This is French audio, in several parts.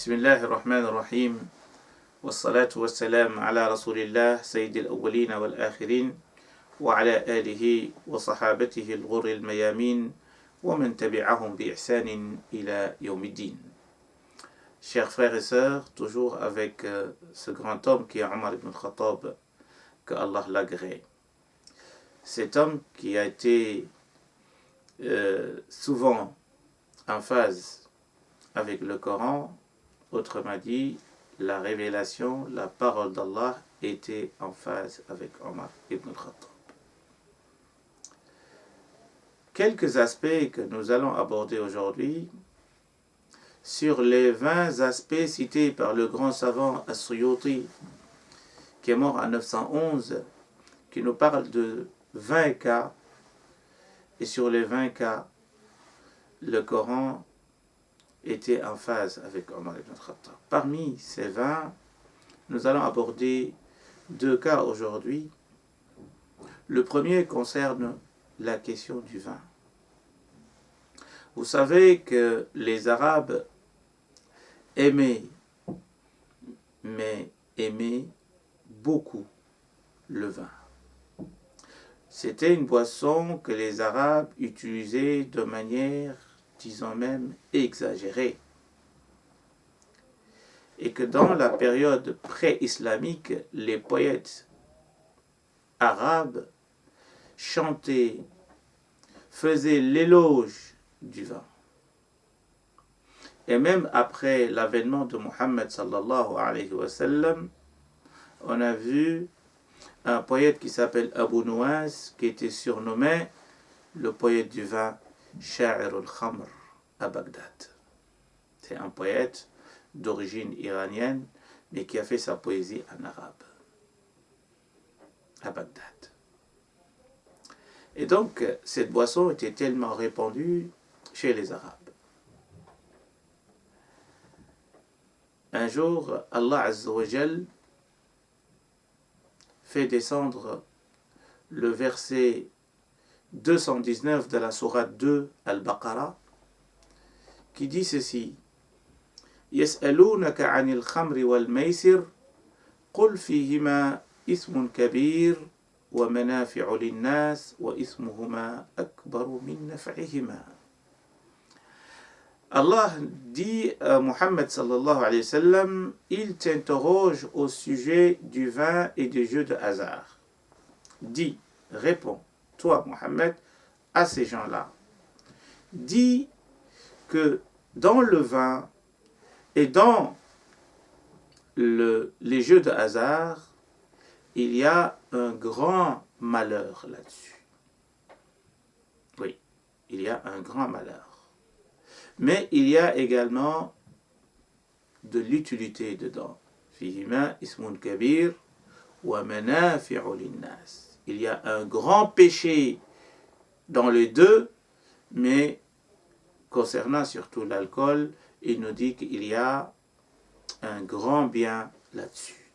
بسم الله الرحمن الرحيم والصلاة والسلام على رسول الله سيد الأولين والآخرين وعلى آله وصحابته الغر الميامين ومن تبعهم بإحسان إلى يوم الدين. Chers frères et sœurs, toujours avec ce grand homme qui est Omar ibn Khattab, que Allah l'agrée. Cet homme qui a été souvent en phase avec le Coran, autrement dit, la révélation, la parole d'Allah était en phase avec Omar ibn Khattab. Quelques aspects que nous allons aborder aujourd'hui sur les 20 aspects cités par le grand savant As-Suyuti, qui est mort en 911, qui nous parle de 20 cas, et sur les 20 cas, le Coran était en phase avec Omar ibn Khattab. Parmi ces 20, nous allons aborder 2 cas aujourd'hui. Le premier concerne la question du vin. Vous savez que les Arabes aimaient beaucoup le vin. C'était une boisson que les Arabes utilisaient de manière, disons même, exagérée. Et que dans la période pré-islamique, les poètes arabes chantaient, faisaient l'éloge du vin. Et même après l'avènement de Muhammad sallallahu alayhi wa sallam, on a vu un poète qui s'appelle Abu Nuwas, qui était surnommé le poète du vin, Sha'ir al-Khamr, à Bagdad. C'est un poète d'origine iranienne, mais qui a fait sa poésie en arabe, à Bagdad. Et donc, cette boisson était tellement répandue chez les Arabes. Un jour, Allah Azza wa Jal fait descendre le verset 219 de la sourate 2 Al-Baqarah, qui dit ceci: يسألونك عن الخمر والميسر قل فيهما إثم كبير ومنافع للناس وإثمهما أكبر من نفعهما. Allah dit à Muhammad sallallahu alayhi wa sallam, il t'interroge au sujet du vin et des jeux de hasard. Dis, réponds, toi Muhammad, à ces gens-là. Dis que dans le vin et dans les jeux de hasard, il y a un grand malheur là-dessus. Oui, il y a un grand malheur. Mais il y a également de l'utilité dedans. Fihima ismun kabir wa manafi'u linnas. Il y a un grand péché dans les deux, mais concernant surtout l'alcool, il nous dit qu'il y a un grand bien là-dessus.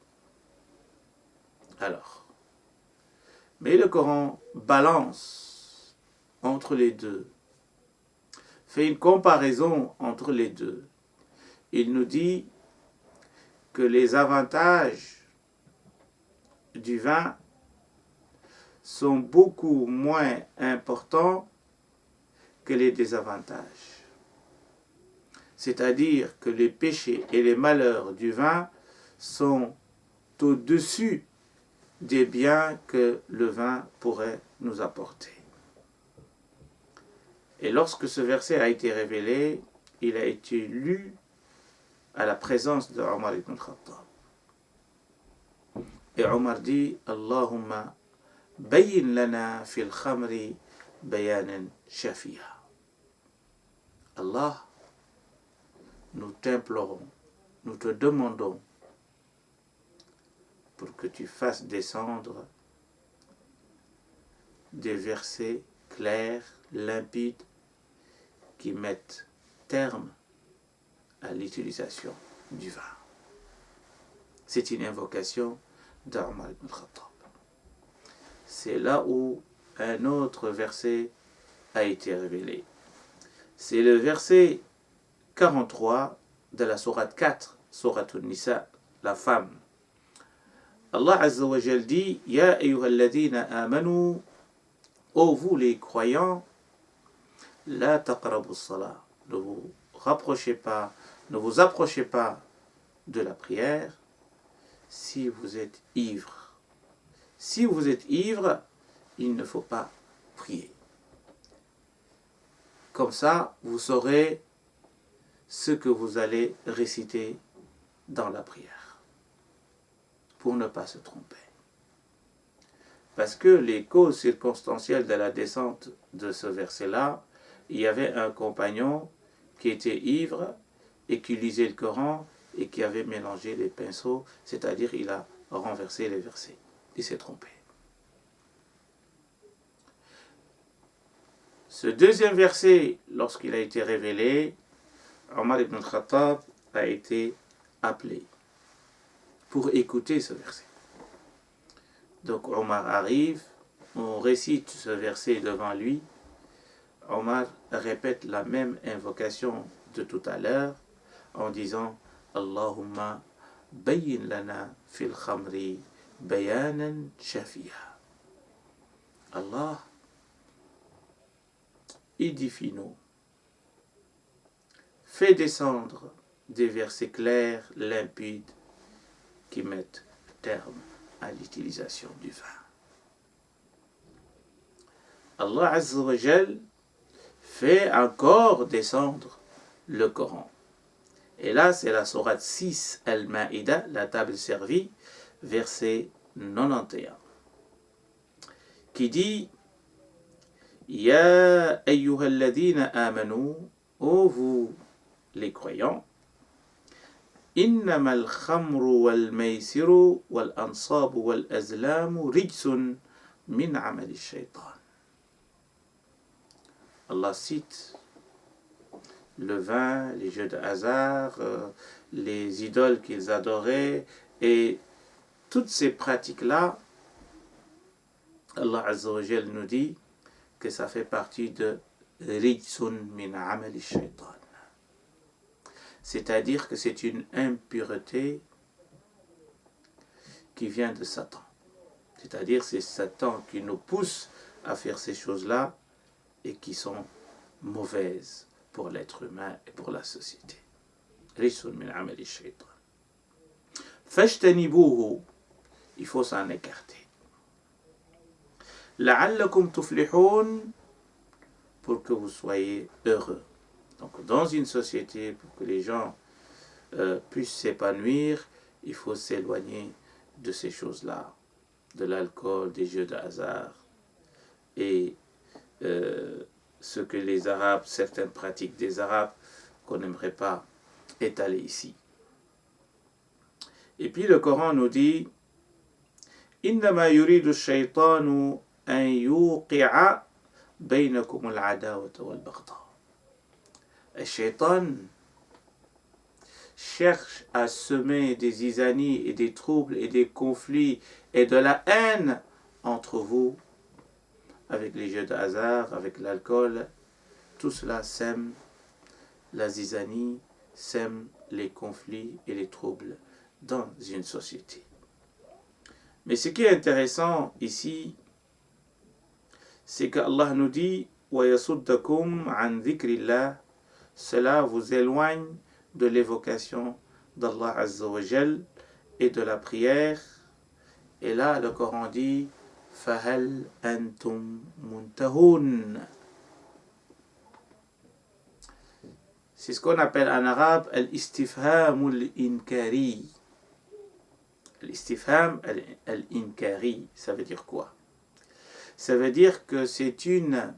Alors, mais le Coran balance entre les deux, fait une comparaison entre les deux. Il nous dit que les avantages du vin sont beaucoup moins importants que les désavantages. C'est-à-dire que les péchés et les malheurs du vin sont au-dessus des biens que le vin pourrait nous apporter. Et lorsque ce verset a été révélé, il a été lu à la présence de Omar ibn Khattab. Et Omar dit: Allahumma bayyin lana fil khamri bayanan shafiya. Allah, nous t'implorons, nous te demandons pour que tu fasses descendre des versets clairs, limpides, qui mettent terme à l'utilisation du vin. C'est une invocation d'Omar ibn Khattab. C'est là où un autre verset a été révélé. C'est le verset 43 de la sourate 4, sourate Nisa, la femme. Allah Azza wa Jal dit Ya ayyuhalladhina amanu, ô vous les croyants, la taqrabu salat, ne vous rapprochez pas, ne vous approchez pas de la prière si vous êtes ivre. Si vous êtes ivre, il ne faut pas prier. Comme ça, vous saurez ce que vous allez réciter dans la prière, pour ne pas se tromper. Parce que les causes circonstancielles de la descente de ce verset-là, il y avait un compagnon qui était ivre et qui lisait le Coran et qui avait mélangé les pinceaux, c'est-à-dire il a renversé les versets. Il s'est trompé. Ce deuxième verset, lorsqu'il a été révélé, Omar ibn al-Khattab a été appelé pour écouter ce verset. Donc Omar arrive, on récite ce verset devant lui. Omar répète la même invocation de tout à l'heure en disant Allahumma bayyin lana fil khamri bayanan shafiya. Allah, édifie-nous, fais descendre des versets clairs, limpides, qui mettent terme à l'utilisation du vin. Allah Azza wa Jal fait encore descendre le Coran. Et là, c'est la sourate 6, Al-Ma'ida, la table servie, verset 91, qui dit Ya ayyuhalladhina amanu, ô vous les croyants, Innamal khamru wal maysiru wal ansabu wal azlamu rijsun min amali shaitan. Allah cite le vin, les jeux de hasard, les idoles qu'ils adoraient et toutes ces pratiques-là. Allah Azza wa Jal nous dit que ça fait partie de rijsun min amali shaitan. C'est-à-dire que c'est une impureté qui vient de Satan. C'est-à-dire c'est Satan qui nous pousse à faire ces choses-là et qui sont mauvaises pour l'être humain et pour la société. Rijsun min amali shaitan. Fajtanibuhu, il faut s'en écarter. La'allakum tuflihun, pour que vous soyez heureux. Donc dans une société, pour que les gens puissent s'épanouir, il faut s'éloigner de ces choses-là, de l'alcool, des jeux de hasard et ce que les Arabes, certaines pratiques des Arabes qu'on n'aimerait pas étaler ici. Et puis le Coran nous dit Innama yuridu shaytanu an yuqi'a baynakum al-adawata wal-baghda. Le shaitan cherche à semer des zizanies et des troubles et des conflits et de la haine entre vous avec les jeux de hasard, avec l'alcool. Tout cela sème la zizanie, sème les conflits et les troubles dans une société. Mais ce qui est intéressant ici, c'est qu'Allah nous dit وَيَصُدَّكُمْ عَنْ ذِكْرِ اللَّهِ, cela vous éloigne de l'évocation d'Allah Azza wa Jal et de la prière. Et là, le Coran dit فَهَلْ أَنْتُمْ مُنْتَهُونَ. C'est ce qu'on appelle en arabe al-istifham al-inkari. Al-istifham al-inkari, ça veut dire quoi? Ça veut dire que c'est une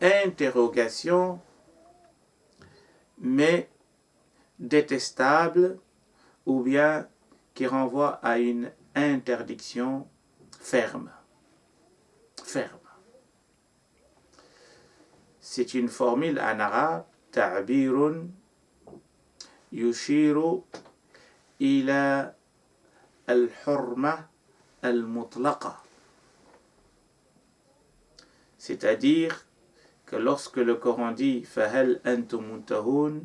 interrogation, mais détestable, ou bien qui renvoie à une interdiction ferme. Ferme. C'est une formule en arabe, ta'birun yushiru ila al-hurma al-mutlaqa. C'est-à-dire que lorsque le Coran dit Fahal antum muntahun,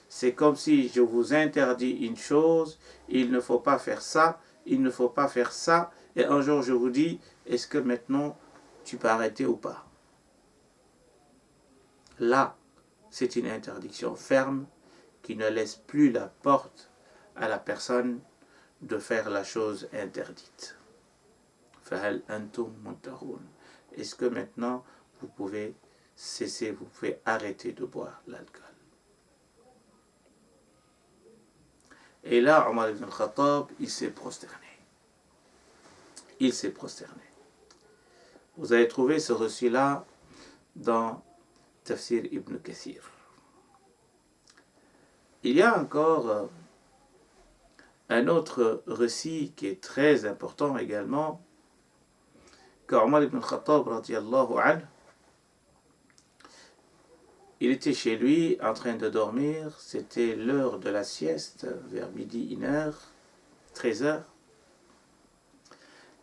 c'est comme si je vous interdis une chose, il ne faut pas faire ça, il ne faut pas faire ça, et un jour je vous dis, est-ce que maintenant tu peux arrêter ou pas? Là, c'est une interdiction ferme qui ne laisse plus la porte à la personne de faire la chose interdite. فَهَلْ أَنْتُمْ مُنْتَهُونَ. Est-ce que maintenant vous pouvez cesser, vous pouvez arrêter de boire l'alcool? Et là, Omar ibn Khattab, il s'est prosterné. Il s'est prosterné. Vous avez trouvé ce reçu-là dans Tafsir ibn Kathir. Il y a encore un autre récit qui est très important également, que Omar ibn Khattab, radiyallahu anhu, il était chez lui en train de dormir, c'était l'heure de la sieste, vers midi, 1h, 13h,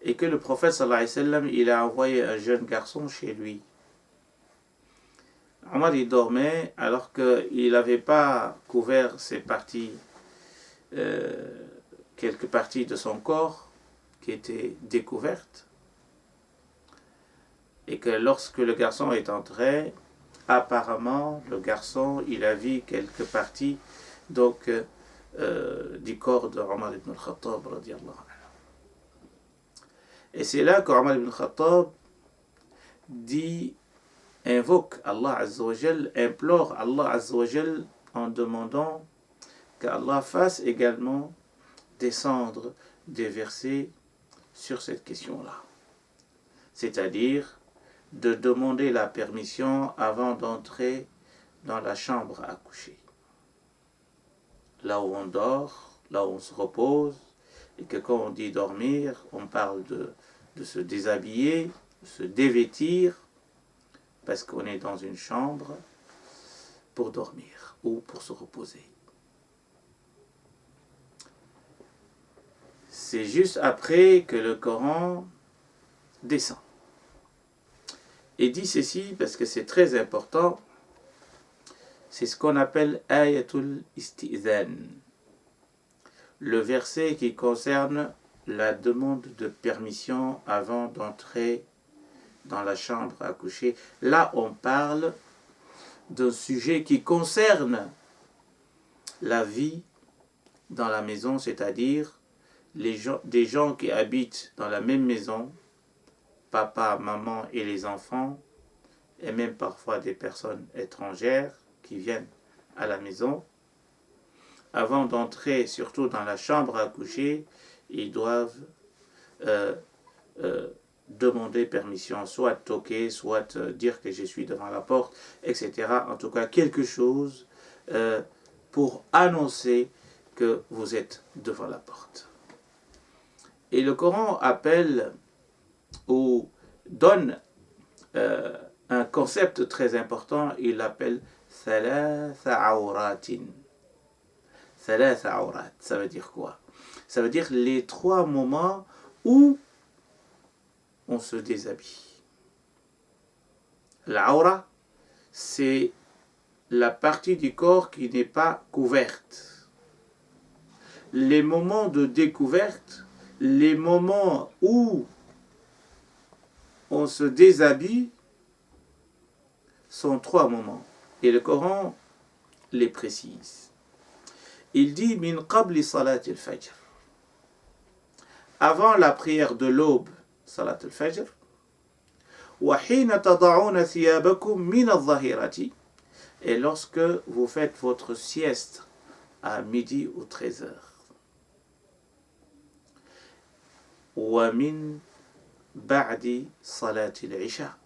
et que le prophète sallallahu alayhi wa sallam, il a envoyé un jeune garçon chez lui. Omar, il dormait alors qu'il n'avait pas couvert ses parties, quelques parties de son corps qui étaient découvertes, et que lorsque le garçon est entré, apparemment, le garçon, il a vu quelques parties donc, du corps de Omar ibn al-Khattab, radiyallahu anhu. Et c'est là qu'Omar ibn al-Khattab dit, invoque Allah Azza wa Jal, implore Allah Azza wa Jal en demandant qu'Allah fasse également descendre des versets sur cette question-là. C'est-à-dire de demander la permission avant d'entrer dans la chambre à coucher. Là où on dort, là où on se repose, et que quand on dit dormir, on parle de se déshabiller, de se dévêtir, parce qu'on est dans une chambre pour dormir ou pour se reposer. C'est juste après que le Coran descend. Et dit ceci parce que c'est très important, c'est ce qu'on appelle Ayatul Istizan, le verset qui concerne la demande de permission avant d'entrer dans la chambre à coucher. Là, on parle d'un sujet qui concerne la vie dans la maison, c'est-à-dire des gens qui habitent dans la même maison, papa, maman et les enfants, et même parfois des personnes étrangères qui viennent à la maison. Avant d'entrer, surtout dans la chambre à coucher, ils doivent demander permission, soit toquer, soit dire que je suis devant la porte, etc. En tout cas, quelque chose pour annoncer que vous êtes devant la porte. Et le Coran appelle ou donne un concept très important, il l'appelle thalatha awratin. Thalatha awrat, ça veut dire quoi? Ça veut dire les 3 moments où on se déshabille. L'aura, c'est la partie du corps qui n'est pas couverte. Les moments de découverte, les moments où on se déshabille, sont 3 moments. Et le Coran les précise. Il dit min qabli salat al-fajr. Avant la prière de l'aube, salat al-fajr. Wa hina tada'una thiyabakum min al-zahirati. Et lorsque vous faites votre sieste à midi ou 13h. Wa min ba'di salat al-isha.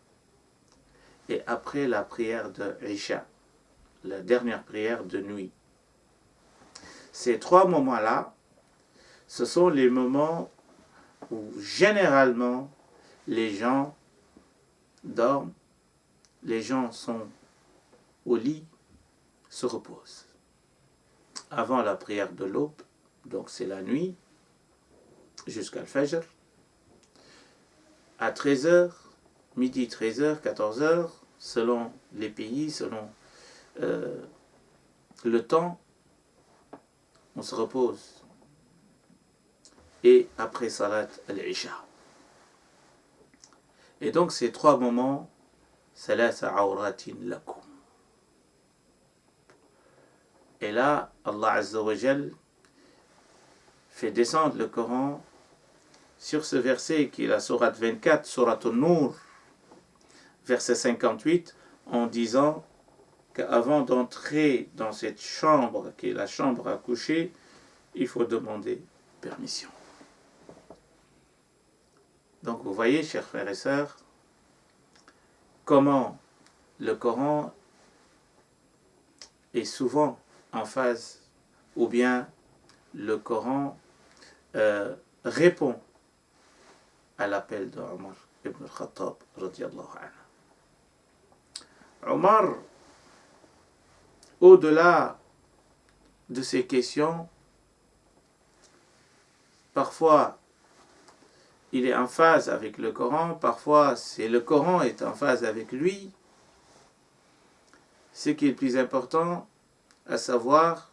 Et après la prière de Isha, la dernière prière de nuit. Ces 3 moments-là, ce sont les moments où généralement les gens dorment, les gens sont au lit, se reposent. Avant la prière de l'aube, donc c'est la nuit, jusqu'à le Fajr, à 13h, midi 13h, 14h, selon les pays, selon le temps, on se repose. Et après Salat al-Isha. Et donc ces 3 moments, Thalatha awratin lakum. Et là, Allah Azza wa Jal fait descendre le Coran sur ce verset qui est la sourate 24, sourate An-Nur, verset 58, en disant qu'avant d'entrer dans cette chambre, qui est la chambre à coucher, il faut demander permission. Donc vous voyez, chers frères et sœurs, comment le Coran est souvent en phase, ou bien le Coran répond à l'appel de Omar ibn al-Khattab radiyallahu anhu. Omar, au-delà de ces questions, parfois il est en phase avec le Coran, parfois c'est le Coran est en phase avec lui. Ce qui est le plus important à savoir,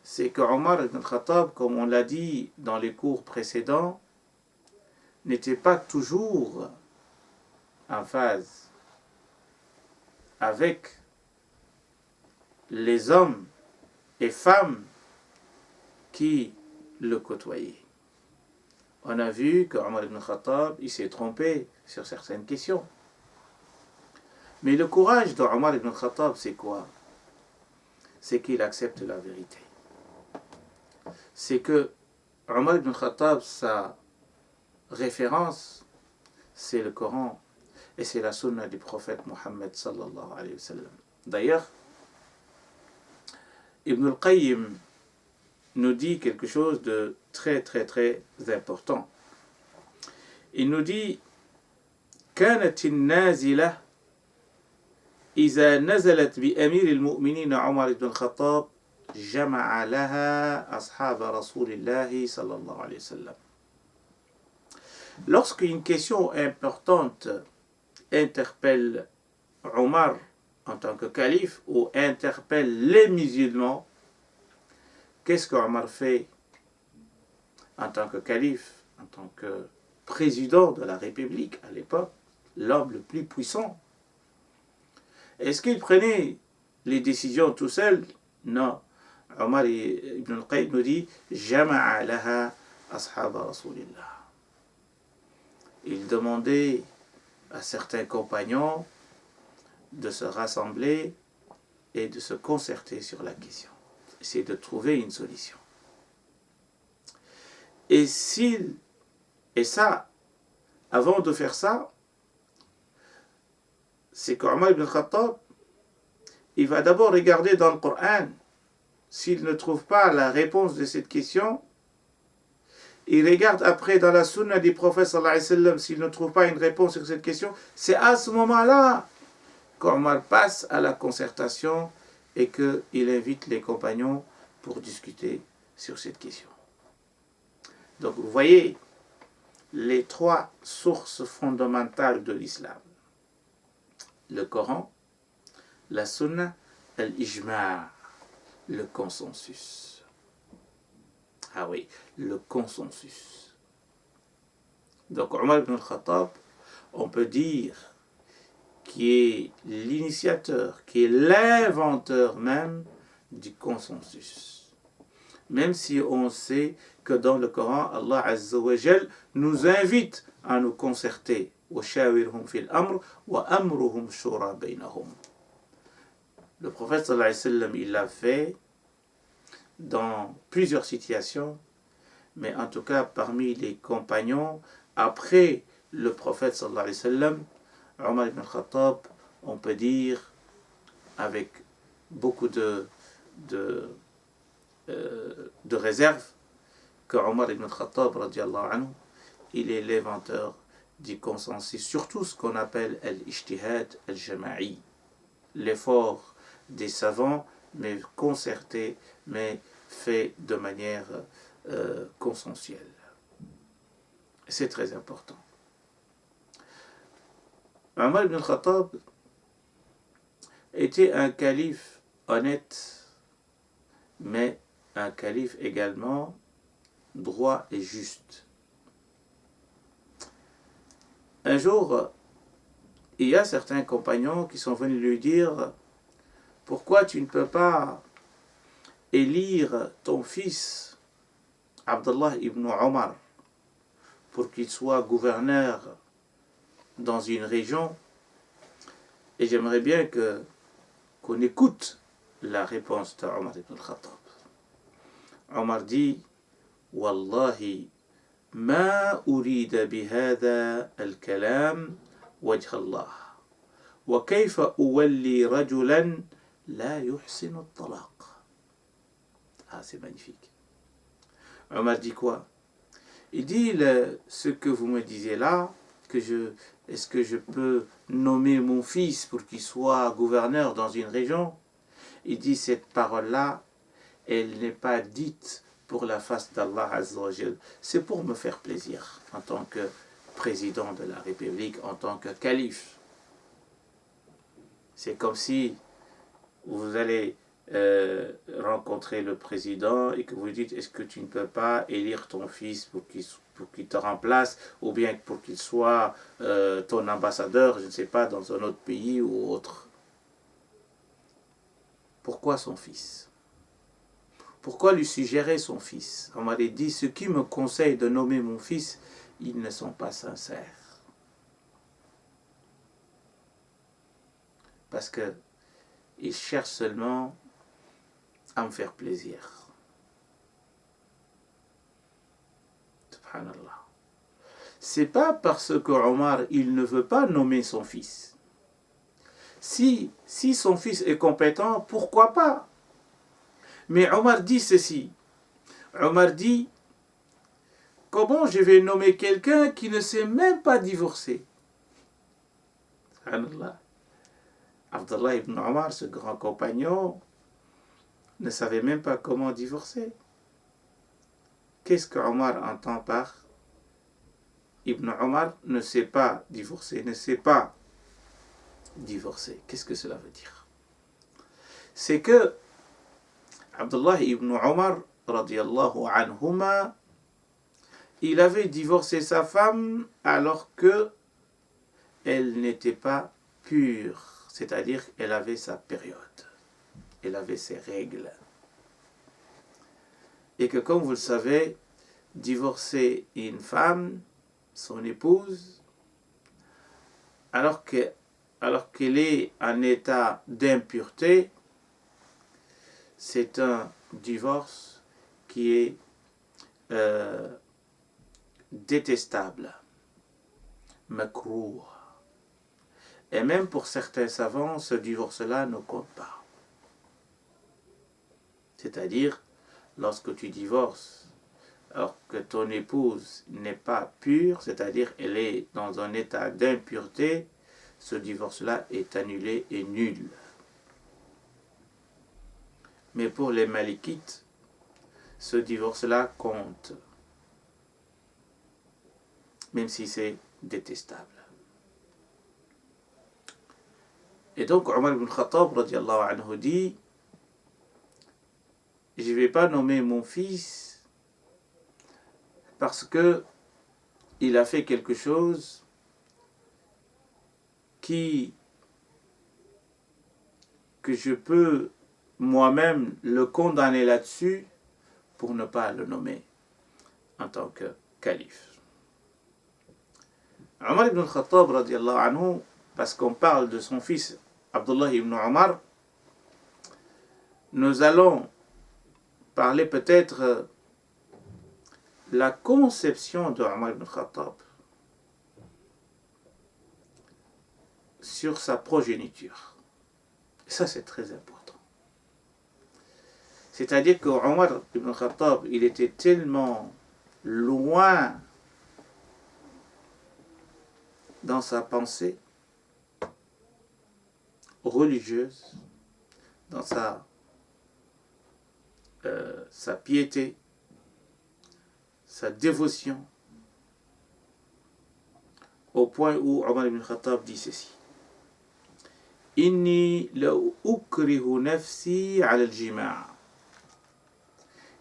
c'est que Omar ibn al-Khattab, comme on l'a dit dans les cours précédents, n'était pas toujours en phase avec les hommes et femmes qui le côtoyaient. On a vu que Omar ibn al-Khattab, il s'est trompé sur certaines questions. Mais le courage de Omar ibn al-Khattab, c'est quoi? C'est qu'il accepte la vérité. C'est que Omar ibn al-Khattab, sa référence, c'est le Coran et c'est la sunna du prophète Mohammed sallallahu alayhi wa sallam. D'ailleurs, Ibn al-Qayyim nous dit quelque chose de très très très important. Il nous dit كانت النازلة إذا نزلت بأمير المؤمنين عمر بن الخطاب جمع لها أصحاب رسول الله صلى الله عليه وسلم. Lorsqu'une question importante interpelle Omar en tant que calife ou interpelle les musulmans, qu'est-ce que Omar fait en tant que calife, en tant que président de la République à l'époque, l'homme le plus puissant? Est-ce qu'il prenait les décisions tout seul? Non. Omar ibn al-Qayyim nous dit Jama'a laha ashab Rasulillah. Il demandait à certains compagnons de se rassembler et de se concerter sur la question. C'est de trouver une solution. Et ça, avant de faire ça, c'est qu'Omar ibn al-Khattab, il va d'abord regarder dans le Coran. S'il ne trouve pas la réponse de cette question, il regarde après dans la sunna du prophète sallallahu alayhi wa sallam. S'il ne trouve pas une réponse sur cette question, c'est à ce moment-là qu'Omar passe à la concertation et qu'il invite les compagnons pour discuter sur cette question. Donc vous voyez les 3 sources fondamentales de l'islam. Le Coran, la sunna, l'ijma', le consensus. Ah oui, le consensus. Donc Omar ibn al-Khattab, on peut dire qui est l'initiateur, qui est l'inventeur même du consensus. Même si on sait que dans le Coran, Allah Azza wa Jal nous invite à nous concerter. وَشَاوِرْهُمْ فِي الْأَمْرِ وَأَمْرُهُمْ شُورَى بَيْنَهُمْ. Le prophète sallallahu alayhi wa sallam, il l'a fait dans plusieurs situations, mais en tout cas parmi les compagnons, après le prophète sallallahu alayhi wa sallam, Omar ibn al-Khattab, on peut dire avec beaucoup de réserve que Omar ibn al-Khattab radiyallahu anhu, il est l'inventeur du consensus, surtout ce qu'on appelle al-ijtihad al-jama'i, l'effort des savants, mais concerté, mais fait de manière consensuelle. C'est très important. Omar ibn al-Khattab était un calife honnête, mais un calife également droit et juste. Un jour, il y a certains compagnons qui sont venus lui dire « Pourquoi tu ne peux pas élire ton fils, Abdullah ibn Omar, pour qu'il soit gouverneur dans une région ?» Et j'aimerais bien qu'on écoute la réponse de Omar ibn al-Khattab. Omar dit « Wallahi, ما أريد بهذا الكلام وجه الله وكيف أولي رجلا لا يحسن الطلاق. » Ah, c'est magnifique. Omar dit quoi? Il dit ce que vous me disiez là, est-ce que je peux nommer mon fils pour qu'il soit gouverneur dans une région? Il dit cette parole-là, elle n'est pas dite pour la face d'Allah Azza wa Jal. C'est pour me faire plaisir en tant que président de la République, en tant que calife. C'est comme si vous allez rencontrer le président et que vous dites est-ce que tu ne peux pas élire ton fils pour qu'il te remplace ou bien pour qu'il soit ton ambassadeur, je ne sais pas, dans un autre pays ou autre. Pourquoi son fils? Pourquoi lui suggérer son fils? On m'a dit, ceux qui me conseillent de nommer mon fils, ils ne sont pas sincères. Parce qu'ils cherchent seulement à me faire plaisir. Subhanallah. C'est pas parce que Omar, il ne veut pas nommer son fils. Si son fils est compétent, pourquoi pas? Mais Omar dit ceci. Omar dit, comment je vais nommer quelqu'un qui ne sait même pas divorcer? Subhanallah. Abdullah ibn Omar, ce grand compagnon, ne savait même pas comment divorcer. Qu'est-ce que Omar entend par Ibn Omar ne sait pas divorcer, ne sait pas divorcer? Qu'est-ce que cela veut dire? C'est que Abdullah ibn Omar, radiyallahu anhuma, il avait divorcé sa femme alors que elle n'était pas pure, c'est-à-dire qu'elle avait sa période, elle avait ses règles. Et que comme vous le savez, divorcer une femme, son épouse, alors qu'elle est en état d'impureté, c'est un divorce qui est détestable, makrouh. Et même pour certains savants, ce divorce-là ne compte pas. C'est-à-dire, lorsque tu divorces, alors que ton épouse n'est pas pure, c'est-à-dire elle est dans un état d'impureté, ce divorce-là est annulé et nul. Mais pour les malikites, ce divorce-là compte, même si c'est détestable. Et donc Omar ibn Khattab radiallahu anhu dit, je ne vais pas nommer mon fils parce que il a fait quelque chose que je peux moi-même le condamner là-dessus pour ne pas le nommer en tant que calife. Omar ibn Khattab radiallahu anhu, parce qu'on parle de son fils Abdullah ibn Omar, nous allons parler peut-être la conception de Omar ibn Khattab sur sa progéniture. Et ça, c'est très important. C'est-à-dire que Omar ibn Khattab, il était tellement loin dans sa pensée religieuse, dans sa piété, sa dévotion, au point où Omar ibn Khattab dit ceci. Inni la ukrihu nafsi ala al-jima'.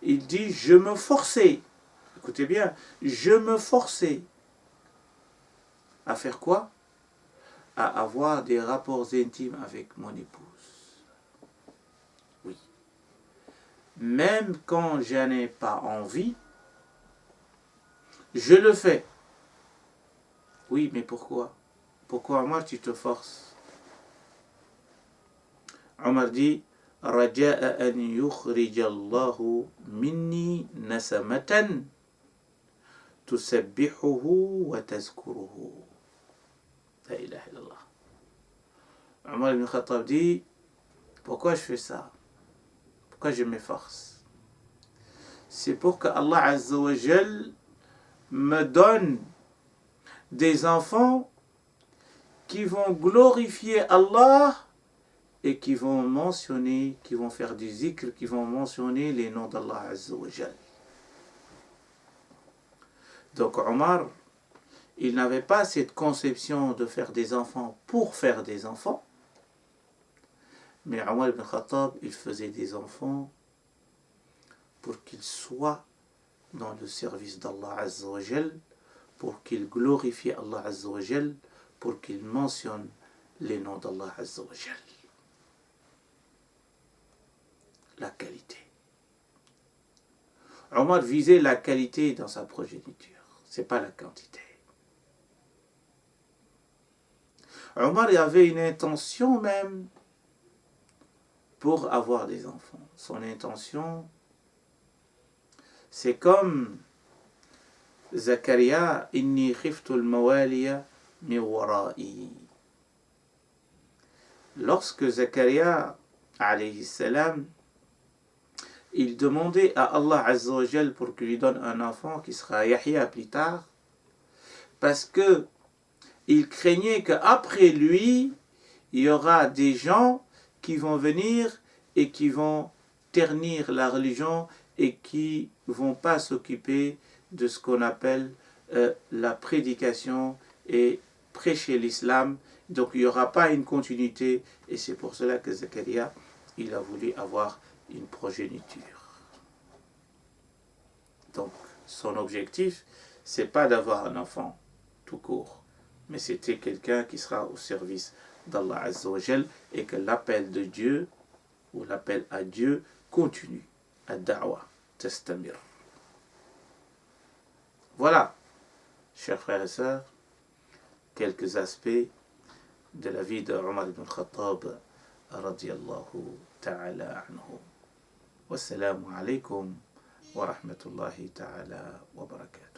il dit, je me forçais, écoutez bien, je me forçais à faire quoi? À avoir des rapports intimes avec mon épouse. Oui. Même quand je n'ai pas envie, je le fais. Oui, mais pourquoi? Pourquoi moi tu te forces? Omar dit, رجاء أن يخرج الله مني نسمة تسبحه وتذكره. La ilaha illallah. Omar ibn Khattab dit, pourquoi je fais ça? Pourquoi je m'efforce? C'est pour que Allah Azza wa Jal me donne des enfants qui vont glorifier Allah et qui vont mentionner, qui vont faire du zikr, qui vont mentionner les noms d'Allah Azza wa Jal. Donc Omar, il n'avait pas cette conception de faire des enfants pour faire des enfants, mais Omar ibn Khattab, il faisait des enfants pour qu'ils soient dans le service d'Allah Azza wa Jal, pour qu'ils glorifient Allah Azza wa Jal, pour qu'ils mentionnent les noms d'Allah Azza wa Jal. La qualité. Omar visait la qualité dans sa progéniture, c'est pas la quantité. Omar avait une intention même pour avoir des enfants. Son intention, c'est comme Zakaria, inni khiftu al-mawaliya min wara'i. Lorsque Zakaria, alayhi salam, il demandait à Allah Azza wa Jal pour qu'il lui donne un enfant qui sera Yahya plus tard, parce que il craignait qu'après lui, il y aura des gens qui vont venir et qui vont ternir la religion et qui ne vont pas s'occuper de ce qu'on appelle la prédication et prêcher l'islam. Donc il n'y aura pas une continuité et c'est pour cela que Zakaria, il a voulu avoir une progéniture. Donc son objectif, c'est pas d'avoir un enfant tout court, mais c'était quelqu'un qui sera au service d'Allah Azza wa Jal et que l'appel de Dieu ou l'appel à Dieu continue. Ad-da'wa tastamir. Voilà, chers frères et sœurs, quelques aspects de la vie de Omar ibn Khattab radiyallahu ta'ala anhu. Wassalamu alaykum wa rahmatullahi ta'ala wa barakatuh.